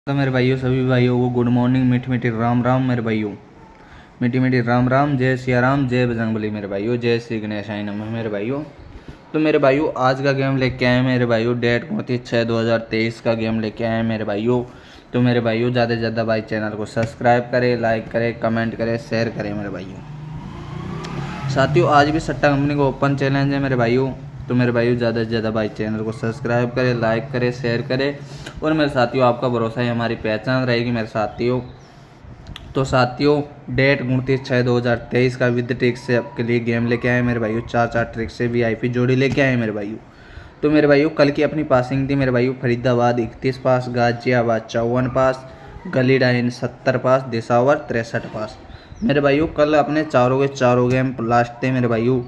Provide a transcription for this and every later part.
तो मेरे भाइयों, सभी भाइयों को गुड मॉर्निंग, मीठी मीठी राम राम मेरे भाइयों, मीठी मीठी राम राम। जय सिया राम, जय बजरंगबली मेरे भाइयों, जय श्री गणेशाय नमः मेरे भाइयों। तो मेरे भाइयों, आज का गेम लेके आए मेरे भाइयों, डेट 29/6/2023 का गेम लेके आए मेरे भाइयों। तो मेरे भाइयों, ज़्यादा से ज़्यादा भाई चैनल को सब्सक्राइब करें, लाइक करें, कमेंट करें, शेयर करें मेरे भाइयों। साथियों, आज भी सट्टा कंपनी को ओपन चैलेंज है मेरे भाइयों। तो मेरे भाइयों, ज़्यादा से ज़्यादा भाई चैनल को सब्सक्राइब करें, लाइक करें, शेयर करें। और मेरे साथियों, आपका भरोसा ही हमारी पहचान रहेगी मेरे साथियों। तो साथियों, डेट 29/6/2023 का विद ट्रिक से आपके लिए गेम लेके आए मेरे भाइयों। चार ट्रिक से VIP जोड़ी लेके आए मेरे भाइयों। तो मेरे भाइयों, कल की अपनी पासिंग थी मेरे भाइयों। फरीदाबाद 31 पास, गाजियाबाद 54 पास, गली डाइन 70 पास, दिसावर 63 पास। मेरे भाइयों, कल अपने चारों के चारों गेम लास्ट थे मेरे भाइयों।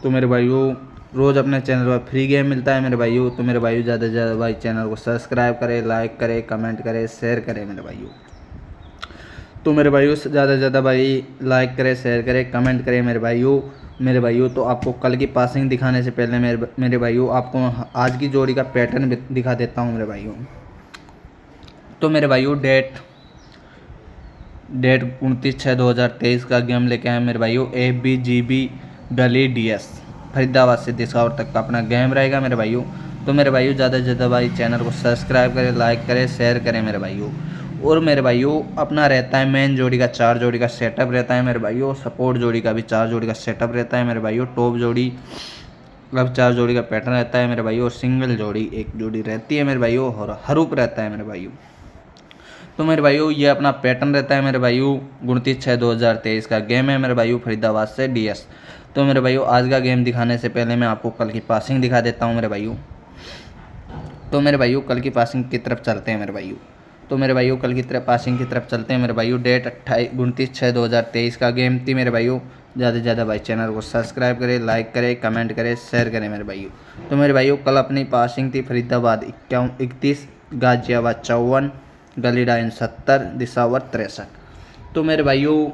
तो मेरे भाइयों, रोज़ अपने चैनल पर फ्री गेम मिलता है मेरे भाइयों। तो मेरे भाइयों, ज़्यादा से ज़्यादा भाई चैनल को सब्सक्राइब करें, लाइक करें, कमेंट करें, शेयर करें मेरे भाइयों। तो मेरे भाइयों, ज़्यादा से ज़्यादा भाई लाइक करें, शेयर करें, कमेंट करें मेरे भाइयों। तो आपको कल की पासिंग दिखाने से पहले मेरे भाइयों, आपको आज की जोड़ी का पैटर्न दिखा देता हूँ मेरे भाइयों। तो मेरे भाइयों, डेट 29/6/2023 का गेम लेके आए मेरे भाइयों। FBGB गली DS फरीदाबाद से दिसावर तक का अपना गेम रहेगा मेरे भाइयों। तो मेरे भाइयों, ज़्यादा से ज़्यादा भाई चैनल को सब्सक्राइब करें, लाइक करें, शेयर करें मेरे भाइयों। और मेरे भाइयों, अपना रहता है मेन जोड़ी का 4 जोड़ी का सेटअप रहता है मेरे भाइयों। सपोर्ट जोड़ी का भी 4 जोड़ी का सेटअप रहता है मेरे भाइयों। टॉप जोड़ी अब 4 जोड़ी का पैटर्न रहता है मेरे भाइयों। और सिंगल जोड़ी 1 जोड़ी रहती है मेरे भाइयों। और हरूप रहता है मेरे भाइयों। तो मेरे भाइयों, ये अपना पैटर्न रहता है मेरे भाइयों। 29/6/2023 का गेम है मेरे भाइयों, फरीदाबाद से DS। तो मेरे भाइयों, आज का गेम दिखाने से पहले मैं आपको कल की पासिंग दिखा देता हूँ मेरे भाइयों। तो मेरे भाइयों, कल की पासिंग की तरफ चलते हैं मेरे भाइयों। तो मेरे भाइयों, कल की तरफ पासिंग की तरफ चलते हैं मेरे भाइयों। डेट 29/6/2023 का गेम थी मेरे भाइयों। ज़्यादा से ज़्यादा भाई चैनल को सब्सक्राइब करें, लाइक करें, कमेंट करें, शेयर करें मेरे भाइयों। तो मेरे भाइयों, कल अपनी पासिंग थी फरीदाबाद 31, गाजियाबाद 54, गली डाइन 70, दिसावर 63। तो मेरे भाइयों,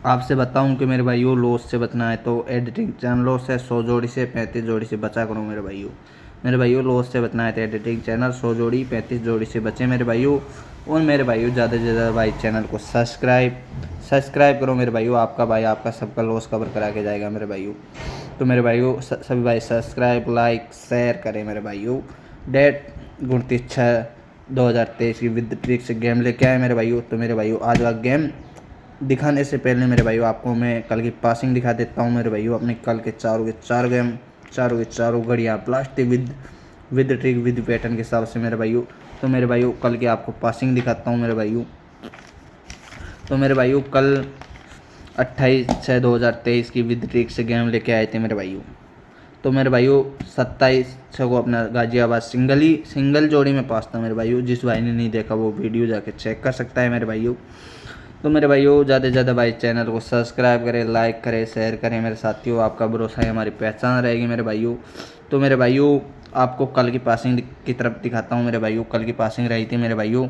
आपसे बताऊं कि मेरे भाइयों, लॉस से बचना है तो एडिटिंग चैनल लॉस है 100 जोड़ी से 35 जोड़ी से बचा करो मेरे भाइयों। मेरे भाइयों, लॉस से बचना है तो एडिटिंग चैनल 100 जोड़ी 35 जोड़ी से बचे मेरे भाइयों। और मेरे भाइयों, ज़्यादा से ज़्यादा भाई चैनल को सब्सक्राइब करो मेरे भाइयों। आपका भाई आपका सबका लॉस कवर करा के जाएगा मेरे भाइयों। तो मेरे भाइयों, सभी भाई सब्सक्राइब, लाइक, शेयर करें मेरे भाइयों। डेट 29/6/2023 की विद ट्रिक से गेम लेके आए मेरे भाइयों। तो मेरे भाइयों, आज का गेम दिखाने से पहले मेरे भाइयों, आपको मैं कल की पासिंग दिखा देता हूँ मेरे भाइयों। अपने कल के चारों गेम, चारों के चारों घड़ियाँ plastic with trick with pattern के हिसाब से मेरे भाइयों। तो मेरे भाइयों, कल की आपको पासिंग दिखाता हूँ मेरे भाइयों। तो मेरे भाइयों, कल 28/6/2023 की विद ट्रिक से गेम लेके आए थे मेरे भाइयों। तो मेरे भाइयों, 27/6 को अपना गाजियाबाद सिंगल जोड़ी में पास था मेरे भाइयों। जिस भाई ने नहीं देखा वो वीडियो जाके चेक कर सकता है मेरे भाइयों। तो मेरे भाइयों, ज़्यादा से ज़्यादा भाई चैनल को सब्सक्राइब करें, लाइक करें, शेयर करें मेरे साथियों। आपका भरोसा है हमारी पहचान रहेगी मेरे भाइयों। तो मेरे भाइयों, आपको कल की पासिंग की तरफ दिखाता हूँ मेरे भाइयों। कल की पासिंग रही थी मेरे भाइयों।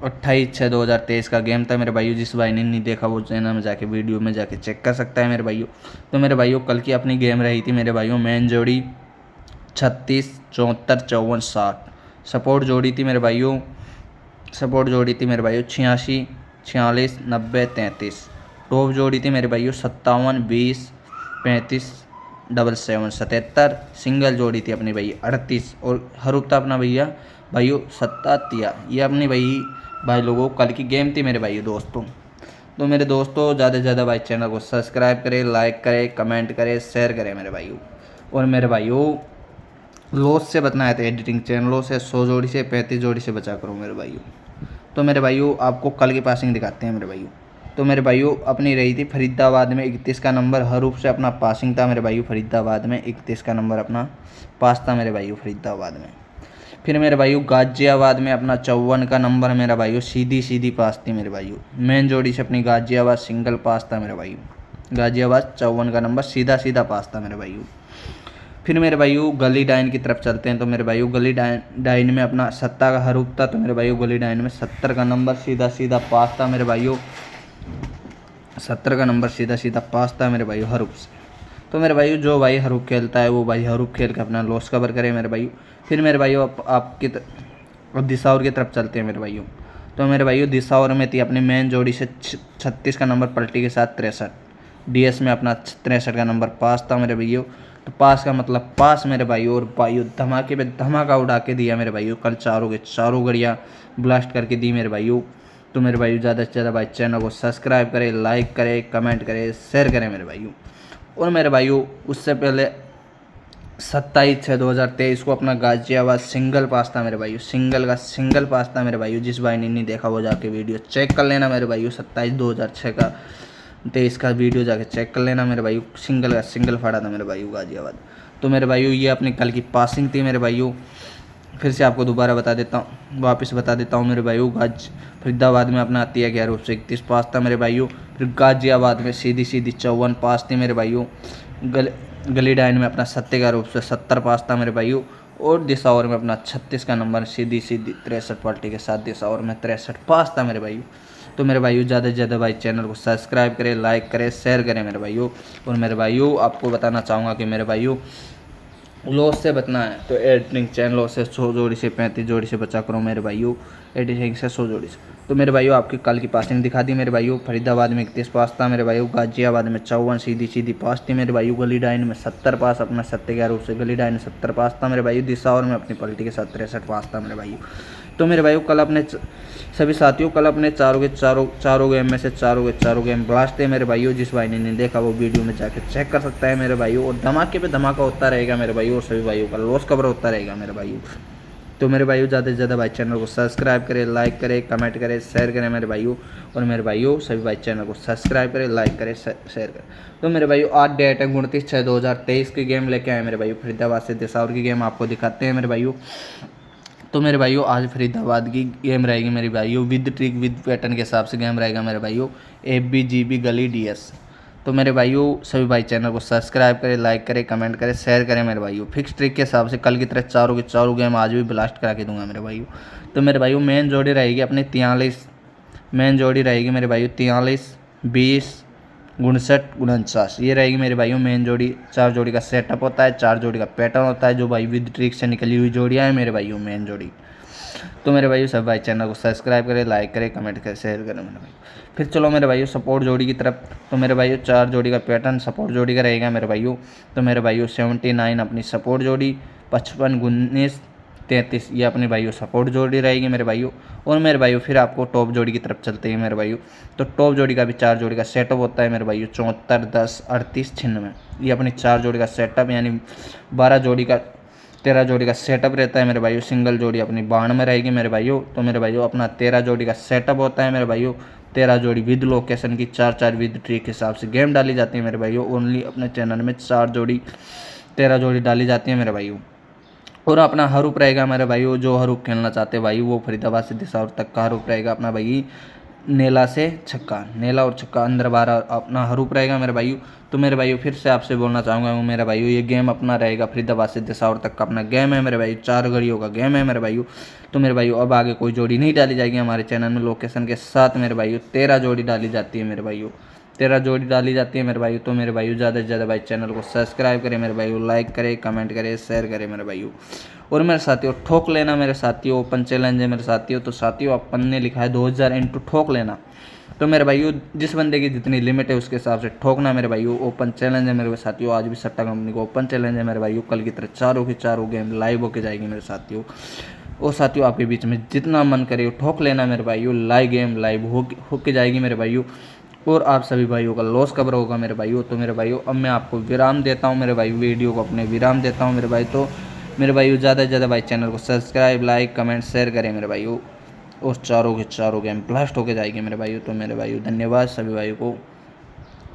28/6/2023 का गेम था मेरे भाइयों। जिस भाई ने नहीं देखा वो चैनल में जाके वीडियो में जाके चेक कर सकता है मेरे भाइयों। तो मेरे भाइयों, कल की अपनी गेम रही थी मेरे भाइयों। मेन जोड़ी 36, 74, 54, 60। सपोर्ट जोड़ी थी मेरे भाइयों। 86, 46, 90, 33। टॉप जोड़ी थी मेरे भाइयों 57, 20, 35, 77, 77। सिंगल जोड़ी थी अपनी भैया 38। और हरूप था अपना भैया भाइयों 77। ये अपनी भाई लोगों, कल की गेम थी मेरे भाइयों दोस्तों। तो मेरे दोस्तों, ज़्यादा से ज़्यादा भाई चैनल को सब्सक्राइब करें, लाइक करें, कमेंट करें, शेयर करें मेरे भाइयों। और मेरे भाइयों, लॉस से बचना है तो एडिटिंग चैनलों से 100 जोड़ी से 35 जोड़ी से बचा करो मेरे भाइयों। तो मेरे भाइयों, आपको कल की पासिंग दिखाते हैं मेरे भाइयों। तो मेरे भाइयों, अपनी रही थी फरीदाबाद में 31 का नंबर हरूप से अपना पासिंग था मेरे भाइयों। फरीदाबाद में 31 का नंबर अपना पास था मेरे भाइयों फरीदाबाद में। फिर मेरे भाइयों, गाजियाबाद में अपना 54 का नंबर मेरा भाइयों सीधी पास थी मेरे भाइयों। मेन जोड़ी से अपनी गाजियाबाद सिंगल पास था मेरे भाइयों। गाजियाबाद 54 का नंबर सीधा पास था मेरे भाइयों। फिर मेरे भाइयों, गली डाइन की तरफ चलते हैं। तो मेरे भाइयों, गली डाइन में अपना 70 का हरूप था। तो मेरे भाइयों, गली डाइन में 70 का नंबर सीधा पास था मेरे भाइयों। 70 का नंबर सीधा पास था मेरे भाइयों हरूप से। तो मेरे भाइयों, जो भाई हरूप खेलता है वो भाई हरूप खेल कर अपना लॉस कवर करे मेरे भाइयों। फिर मेरे भाइयों, और दिसावर की तरफ चलते हैं मेरे भाइयों। तो मेरे भाइयों दिसावर में थी अपनी मेन जोड़ी से 36 का नंबर पलटी के साथ 63। डीएस में अपना 63 का नंबर पास था मेरे भाइयों। तो पास का मतलब पास मेरे भाइयों। और भाइयों धमाके पे धमाका उड़ा के दिया मेरे भाइयों। कल चारों के चारों गड़ियाँ ब्लास्ट करके दी मेरे भाइयों। तो मेरे भाइयों ज़्यादा से ज़्यादा भाई चैनल को सब्सक्राइब करें, लाइक करें, कमेंट करें, शेयर करें मेरे भाइयों। और मेरे भाइयों उससे पहले 27/6/2023 को अपना गाजियाबाद सिंगल पास था मेरे भाइयों। सिंगल का सिंगल पास था मेरे भाइयों। जिस भाई ने नहीं देखा वो जाके वीडियो चेक कर लेना मेरे भाइयों। 27/2/2006 का 23 का वीडियो जाके चेक कर लेना मेरे भाइयों। सिंगल का सिंगल फाड़ा था मेरे भाइयों गाजियाबाद। तो मेरे भाइयों ये अपनी कल की पासिंग थी मेरे भाइयों। फिर से आपको दोबारा बता देता हूँ, वापस बता देता हूँ मेरे भाइयों। फरीदाबाद में अपना आती है 11/31 पास था मेरे भाइयों। फिर गाजियाबाद में सीधी 54 पास थी मेरे भाइयों। गली डाइन में अपना 70 पास था मेरे भाइयों। और दिसावर में अपना 36 का नंबर सीधी 63 पलटी के साथ दिसावर में 63 पास था मेरे भाइयों। तो मेरे भाइयों ज़्यादा से ज़्यादा भाई चैनल को सब्सक्राइब करें, लाइक करें, शेयर करें मेरे भाइयों। और मेरे भाइयों आपको बताना चाहूँगा कि मेरे भाइयों लॉस से बचना है तो एडिटिंग चैनल लॉस से 100 जोड़ी से 35 जोड़ी से बचा करो मेरे भाइयों। एडिटिंग से 100 जोड़ी से। तो मेरे भाइयों आपकी कल की पासिंग दिखा दी मेरे भाइयों। फरीदाबाद में 31 पास था मेरे भाइयों। गाजियाबाद में 54 सीधी पास थी मेरे भाइयों। गली डाइन में 70 पास अपना 70 रूप से गली डाइन में 70 पास था मेरे भाइयों। दिसावर में अपनी पलटी के साथ 63 पास था मेरे भाइयों। तो मेरे भाइयों कल अपने सभी साथियों कल अपने चारों गेम में से चारों गेम ब्लास्ट थे मेरे भाइयों। जिस भाई ने नहीं देखा वो वीडियो में जाकर चेक कर सकता है मेरे भाइयों। और धमाके पे धमाका होता रहेगा मेरे भाइयों। और सभी भाइयों का लॉस कवर होता रहेगा मेरे भाइयों। तो मेरे भाइयों ज़्यादा से ज़्यादा भाई चैनल को सब्सक्राइब करें, लाइक करें, कमेंट करें, शेयर करें मेरे भाइयों। और मेरे भाइयों सभी भाई चैनल को सब्सक्राइब करें, लाइक करें, शेयर करें। तो मेरे भाइयों आज डेट है 29/6/2023 की गेम लेके आए मेरे भाइयों। फरीदाबाद से दिसावर की गेम आपको दिखाते हैं मेरे भाइयों। तो मेरे भाइयों आज फरीदाबाद की गेम रहेगी मेरे भाइयों। विद ट्रिक विद पैटर्न के हिसाब से गेम रहेगा मेरे भाइयों। FBGB गली DS। तो मेरे भाइयों सभी भाई चैनल को सब्सक्राइब करें, लाइक करें, कमेंट करें, शेयर करें मेरे भाइयों। फिक्स ट्रिक के हिसाब से कल की तरह चारों के चारों गेम आज भी ब्लास्ट करा के दूंगा मेरे भाइयों। तो मेरे भाइयों मेन जोड़ी रहेगी अपनी 43। मेन जोड़ी रहेगी मेरे भाइयों 43, 20, 59, 49। ये रहेगी मेरे भाइयों मेन जोड़ी। 4 जोड़ी का सेटअप होता है, 4 जोड़ी का पैटर्न होता है जो भाई विद ट्रिक से निकली हुई जोड़ियाँ हैं मेरे भाइयों मेन जोड़ी। तो मेरे भाइयों सब भाई चैनल को सब्सक्राइब करें, लाइक करें, कमेंट करें, शेयर करें मेरे भाई। फिर चलो मेरे भाइयों सपोर्ट जोड़ी की तरफ। तो मेरे भाइयों 4 जोड़ी का पैटर्न सपोर्ट जोड़ी का रहेगा मेरे भाइयों। तो मेरे भाइयों 79 अपनी सपोर्ट जोड़ी, 55, 19, 33 ये अपने भाइयों सपोर्ट जोड़ी रहेगी मेरे भाइयों। और मेरे भाइयों फिर आपको टॉप जोड़ी की तरफ चलते हैं मेरे भाइयों। तो टॉप जोड़ी का भी 4 जोड़ी का सेटअप होता है मेरे भाइयों। 74, 10, 38, 96 ये अपनी 4 जोड़ी का सेटअप यानी 12 जोड़ी का 13 जोड़ी का सेटअप रहता है मेरे भाइयों। सिंगल जोड़ी अपनी 92 में रहेगी मेरे भाइयों। तो मेरे भाइयों अपना 13 जोड़ी का सेटअप होता है मेरे भाइयों। 13 जोड़ी विद लोकेशन की 4 विद ट्री के हिसाब से गेम डाली जाती है मेरे भाइयों। ओनली अपने चैनल में 13 जोड़ी डाली जाती है मेरे भाइयों। और अपना हरूप रहेगा मेरे भाइयों। जो हरूप खेलना चाहते हैं भाई वो फरीदाबाद से दिसावर तक का हरूप रहेगा अपना भाई। नेला से छक्का, नेला और छक्का अंदर 12 अपना हरूप रहेगा मेरे भाइयों। तो मेरे भाइयों फिर से आपसे बोलना चाहूँगा वो मेरे भाइयों ये गेम अपना रहेगा फरीदाबाद से दिसावर तक का अपना गेम है मेरे भाई। 4 घड़ियों का गेम है मेरे भाइयों। तो मेरे भाइयों अब आगे कोई जोड़ी नहीं डाली जाएगी हमारे चैनल में लोकेशन के साथ मेरे भाइयों। 13 जोड़ी डाली जाती है मेरे भाइयों। 13 जोड़ी डाली जाती है मेरे भाइयों। तो मेरे भाइयों ज़्यादा से ज़्यादा भाई चैनल को सब्सक्राइब करें मेरे भाइयों, लाइक करें, कमेंट करें, शेयर करें मेरे भाइयों। और मेरे साथियों ठोक लेना मेरे साथियों। ओपन चैलेंज है मेरे साथियों। तो साथियों अपन ने लिखा है 2000 इंटू ठोक लेना। तो मेरे भाइयों जिस बंदे की जितनी लिमिट है उसके हिसाब से ठोकना मेरे भाइयों। ओपन चैलेंज है मेरे साथियों। आज भी सट्टा कंपनी को ओपन चैलेंज है मेरे भाइयों। कल की तरह चारों की चारों गेम लाइव होके जाएगी मेरे साथियों। और साथियों आपके बीच में जितना मन करे ठोक लेना मेरे भाइयों। लाइव गेम लाइव होके जाएगी मेरे भाइयों। और आप सभी भाइयों का लॉस कवर होगा मेरे भाइयों। तो मेरे भाइयों अब मैं आपको विराम देता हूँ मेरे भाई। वीडियो को अपने विराम देता हूँ मेरे भाई। तो मेरे भाइयों ज़्यादा से ज़्यादा भाई चैनल को सब्सक्राइब, लाइक, कमेंट, शेयर करें मेरे भाइयों। और चारों के चारों गेम ब्लास्ट होके जाएगी मेरे भाइयों। तो मेरे भाइयों धन्यवाद। सभी भाइयों को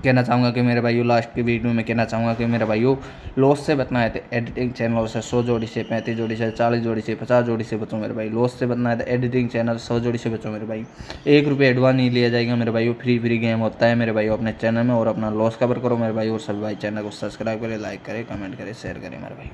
कहना चाहूँगा कि मेरे भाइयों लास्ट की वीडियो में कहना चाहूँगा कि मेरे भाइयों लॉस से बचना है तो एडिटिंग चैनल से 100 जोड़ी से 35 जोड़ी से 40 जोड़ी से 50 जोड़ी से बचो मेरे भाई। लॉस से बचना है तो एडिटिंग चैनल 100 जोड़ी से बचो मेरे भाई। 1 रुपये एडवांस नहीं लिया जाएगा मेरे भाइयों। फ्री गेम होता है मेरे भाइयों अपने चैनल में। और अपना लॉस कवर करो मेरे भाई। और सभी भाई चैनल को सब्सक्राइब करें, लाइक करें, कमेंट करें, शेयर करें मेरे भाई।